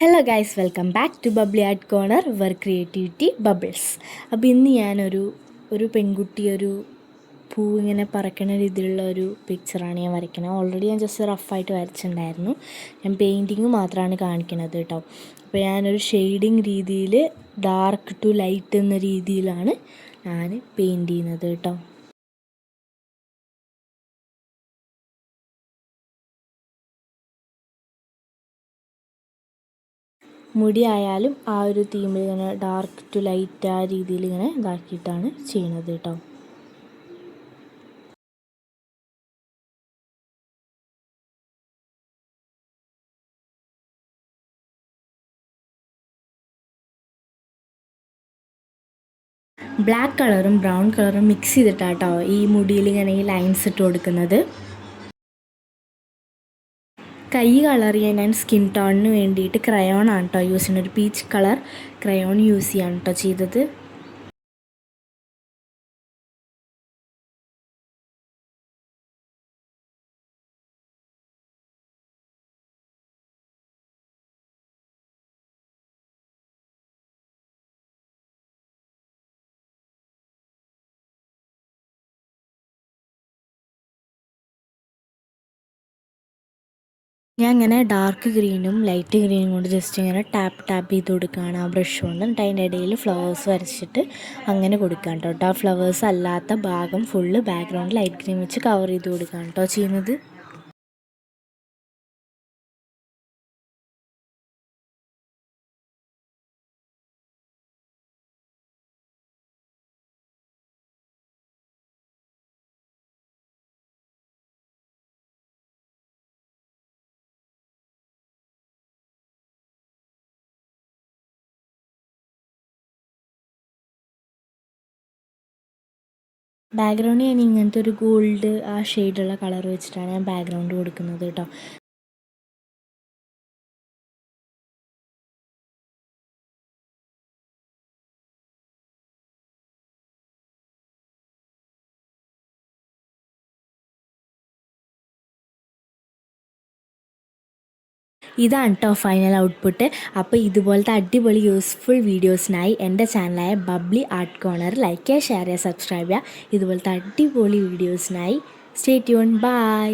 Hello guys, welcome back to Bubbly Art Corner our creativity bubbles. അപ്പോൾ ഇന്ന് ഞാനൊരു പെൺകുട്ടി പൂ ഇങ്ങനെ പറക്കണ രീതിയിലുള്ള ഒരു പിക്ചറാണ് ഞാൻ വരയ്ക്കുന്നത്. ഓൾറെഡി ഞാൻ ജസ്റ്റ് റഫായിട്ട് വരച്ചിട്ടുണ്ടായിരുന്നു. ഞാൻ പെയിൻറ്റിങ് മാത്രമാണ് കാണിക്കുന്നത് കേട്ടോ. അപ്പോൾ ഞാനൊരു ഷെയ്ഡിങ് രീതിയിൽ ഡാർക്ക് ടു ലൈറ്റ് എന്ന രീതിയിലാണ് ഞാൻ പെയിൻറ്റ് ചെയ്യുന്നത് കേട്ടോ. മുടി ആയാലും ആ ഒരു തീമിൽ ഇങ്ങനെ ഡാർക്ക് ടു ലൈറ്റ് ആ രീതിയിൽ ഇങ്ങനെ ഇതാക്കിയിട്ടാണ് ചെയ്യണത് കേട്ടോ. ബ്ലാക്ക് കളറും ബ്രൗൺ കളറും മിക്സ് ചെയ്തിട്ടാണ് കേട്ടോ ഈ മുടിയിൽ ഇങ്ങനെ ഈ ലൈൻസ് ഇട്ട് കൊടുക്കുന്നത്. കൈ കളർ ചെയ്യാൻ ഞാൻ സ്കിൻ ടോണിന് വേണ്ടിയിട്ട് ക്രയോൺ ആണ് കേട്ടോ യൂസ് ചെയ്യുന്നത്. ഒരു പീച്ച് കളർ ക്രയോൺ യൂസ് ചെയ്യാണ് കേട്ടോ ചെയ്തത്. ഞാൻ ഇങ്ങനെ ഡാർക്ക് ഗ്രീനും ലൈറ്റ് ഗ്രീനും കൊണ്ട് ജസ്റ്റ് ഇങ്ങനെ ടാപ്പ് ചെയ്ത് കൊടുക്കുകയാണ് ആ ബ്രഷ് കൊണ്ട്. എന്നിട്ട് അതിൻ്റെ ഇടയിൽ ഫ്ലവേഴ്സ് വരച്ചിട്ട് അങ്ങനെ കൊടുക്കുകയാണ് കേട്ടോ. ആ ഫ്ലവേഴ്സ് അല്ലാത്ത ഭാഗം ഫുള്ള് ബാക്ക്ഗ്രൗണ്ട് ലൈറ്റ് ഗ്രീൻ വെച്ച് കവർ ചെയ്ത് കൊടുക്കുകയാണ് കേട്ടോ ചെയ്യുന്നത്. ബാക്ക്ഗ്രൗണ്ട് ഞാൻ ഇങ്ങനത്തെ ഒരു ഗോൾഡ് ആ ഷെയ്ഡുള്ള കളർ വെച്ചിട്ടാണ് ഞാൻ ബാക്ക്ഗ്രൗണ്ട് കൊടുക്കുന്നത് കേട്ടോ. ഇതാണ് കേട്ടോ ഫൈനൽ ഔട്ട്പുട്ട്. അപ്പോൾ ഇതുപോലത്തെ അടിപൊളി യൂസ്ഫുൾ വീഡിയോസിനായി എൻ്റെ ചാനലായ ബബ്ലി ആർട്ട് കോർണർ ലൈക്ക് ചെയ്യുക, ഷെയർ ചെയ്യുക, സബ്സ്ക്രൈബ് ചെയ്യുക. ഇതുപോലത്തെ അടിപൊളി വീഡിയോസിനായി സ്റ്റേ ട്യൂൺ. ബൈ.